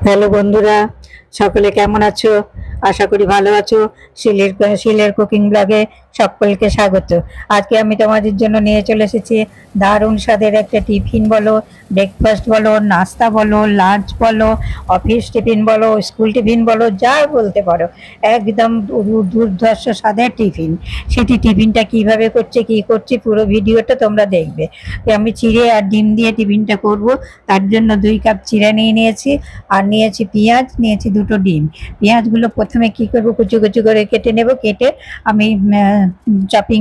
Hello বন্ধুরা, সকলে কেমন আছো? আশা করি ভালো আছো। শিলের কুকিং ব্লগে সকলকে স্বাগত। আজকে আমি তোমাদের জন্য নিয়ে চলে এসেছি দারুণ স্বাদের একটা টিফিন বলো, ব্রেকফাস্ট বলো, নাস্তা বলো, লাঞ্চ বলো, অফিস টিফিন বলো, স্কুল টিফিন বলো, যা বলতে পারো। একদম দুর্ধর্ষ স্বাদের টিফিন। সেটি টিফিনটা কিভাবে করছে, কি করছে, পুরো ভিডিওটা তোমরা দেখবে। আমি চিড়ে আর ডিম দিয়ে টিফিনটা করব। তার জন্য 2 কাপ চিড়ে নিয়ে নিয়েছি, আর নিয়েছি পেঁয়াজ, নিয়েছি 2টো ডিম। পেঁয়াজগুলো প্রথমে কি করব, কুচি কুচি করে কেটে নেব। কেটে আমি চপিং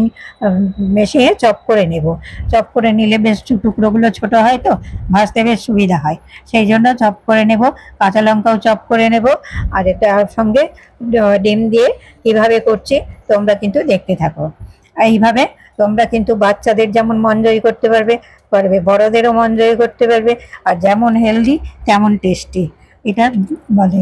মেশিনে চপ করে নেব। চপ করে নিলে বেশ টুকরোগুলো ছোট হয়, তো ভাজতে বেশ সুবিধা হয়, সেই জন্য চপ করে নেব। কাঁচা লঙ্কাও চপ করে নেব। আর এটার সঙ্গে ডিম দিয়ে কিভাবে করছি তোমরা কিন্তু দেখতে থাকো। এইভাবে তোমরা কিন্তু বাচ্চাদের যেমন মন জয় করতে পারবে, বড়দেরও মন জয় করতে পারবে। আর যেমন হেলদি তেমন টেস্টি, এটা মানে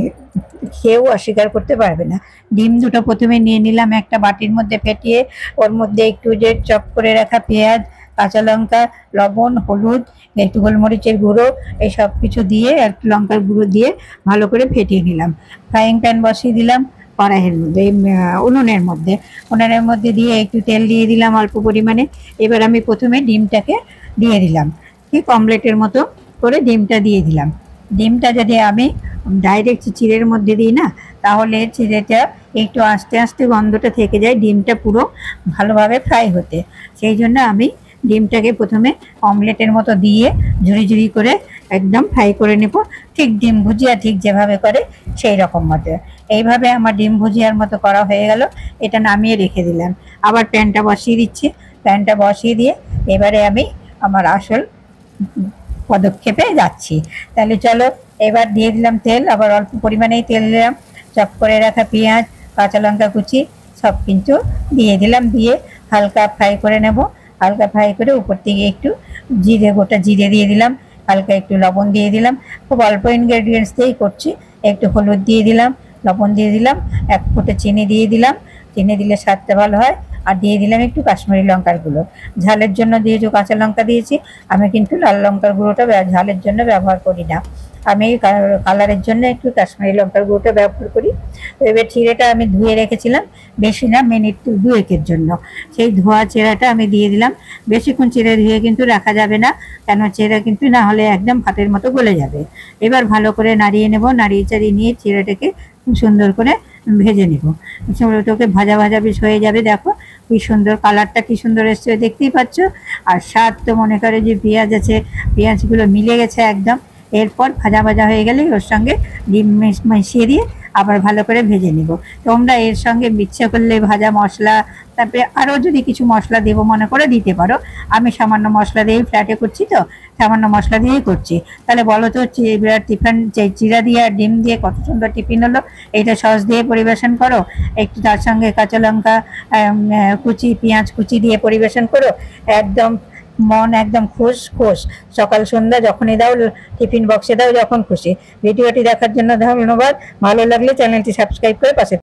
কেউ অস্বীকার করতে পারবে না। ডিম দুটো প্রথমে নিয়ে নিলাম একটা বাটির মধ্যে ফেটিয়ে। ওর মধ্যে একটু যে চপ করে রাখা পেঁয়াজ, কাঁচা লঙ্কা, লবণ, হলুদ, একটু গোলমরিচের গুঁড়ো, এই সব কিছু দিয়ে, একটু লঙ্কার গুঁড়ো দিয়ে ভালো করে ফেটিয়ে নিলাম। ফ্রাইং প্যান বসিয়ে দিলাম কড়াইয়ের মধ্যে, উনুনের মধ্যে দিয়ে একটু তেল দিয়ে দিলাম অল্প পরিমাণে। এবার আমি প্রথমে ডিমটাকে দিয়ে দিলাম, ঠিক অমলেটের মতো করে ডিমটা দিয়ে দিলাম। ডিমটা যদি আমি ডাইরেক্ট চিড়ের মধ্যে দিই না, তাহলে চিড়েটা একটু আস্তে আস্তে গন্ধটা থেকে যায়, ডিমটা পুরো ভালোভাবে ফ্রাই হতে। সেই জন্য আমি ডিমটাকে প্রথমে অমলেটের মতো দিয়ে ঝুড়ি ঝুড়ি করে একদম ফ্রাই করে নেব, ঠিক ডিম ভুজিয়া ঠিক যেভাবে করে সেই রকম মতো। এইভাবে আমার ডিম ভুজিয়ার মতো করা হয়ে গেল। এটা নামিয়ে রেখে দিলাম। আবার প্যানটা বসিয়ে দিচ্ছি। প্যানটা বসিয়ে দিয়ে এবারে আমি আমার আসল পদক্ষেপে যাচ্ছি। তাহলে চলো, এবার দিয়ে দিলাম তেল, আবার অল্প পরিমাণেই তেল দিলাম। চপ করে রাখা পেঁয়াজ, কাঁচা লঙ্কা কুচি সব কিন্তু দিয়ে দিলাম। দিয়ে হালকা ফ্রাই করে নেব। হালকা ফ্রাই করে উপর থেকে একটু গোটা জিরে দিয়ে দিলাম। হালকা একটু লবণ দিয়ে দিলাম। খুব অল্প ইনগ্রেডিয়েন্টস দিয়েই করছি। একটু হলুদ দিয়ে দিলাম, লবণ দিয়ে দিলাম, 1 ফুটে চিনি দিয়ে দিলাম। চিনি দিলে স্বাদটা ভালো হয়। আর দিয়ে দিলাম একটু কাশ্মীরি লঙ্কার গুঁড়ো। ঝালের জন্য দিয়েছি কাঁচা লঙ্কা দিয়েছি। আমি কিন্তু লাল লঙ্কার গুঁড়োটা ঝালের জন্য ব্যবহার করি না। আমি কালারের জন্য একটু কাশ্মীরি লঙ্কার গুঁড়োটা ব্যবহার করি। তো এবার চিড়েটা আমি ধুয়ে রেখেছিলাম, বেশি না, মিনিট 2-1-এর জন্য। সেই ধোয়া চিড়েটা আমি দিয়ে দিলাম। বেশিক্ষণ চিড়ে ধুয়ে কিন্তু রাখা যাবে না, কেন চিড়ে কিন্তু না হলে একদম ভাতের মতো গলে যাবে। এবার ভালো করে নাড়িয়ে নেব। নাড়িয়ে চাড়িয়ে নিয়ে চিড়েটাকে খুব সুন্দর করে ভেজে নেব। ওটাকে ভাজা ভাজা বেশ হয়ে যাবে। দেখো কি সুন্দর কালারটা, কি সুন্দর এসছে, দেখতেই পাচ্ছ। আর স্বাদ তো মনে করে যে পেঁয়াজ আছে, পেঁয়াজগুলো মিলে গেছে একদম। এরপর ভাজা ভাজা হয়ে গেলে ওর সঙ্গে ডিম মিশিয়ে দিয়ে আবার ভালো করে ভেজে নেব। তোমরা এর সঙ্গে ইচ্ছে করলে ভাজা মশলা, তারপরে আরও যদি কিছু মশলা দেবো মনে করে দিতে পারো। আমি সামান্য মশলা দিয়েই ফ্ল্যাটে করছি, তো সামান্য মশলা দিয়েই করছি। তাহলে বলো তো, টিফিন চিড়া দিয়ে আর ডিম দিয়ে কত সুন্দর টিফিন হলো। এইটা সস দিয়ে পরিবেশন করো, একটু তার সঙ্গে কাঁচা লঙ্কা কুচি, পেঁয়াজ কুচি দিয়ে পরিবেশন করো। একদম মন একদম খুশ খুশ। সকাল সন্ধ্যা যখনই দাও, টিফিন বক্সে দাও, যখন খুশি। ভিডিওটি দেখার জন্য ধন্যবাদ। ভালো লাগলে চ্যানেলটি সাবস্ক্রাইব করে পাশে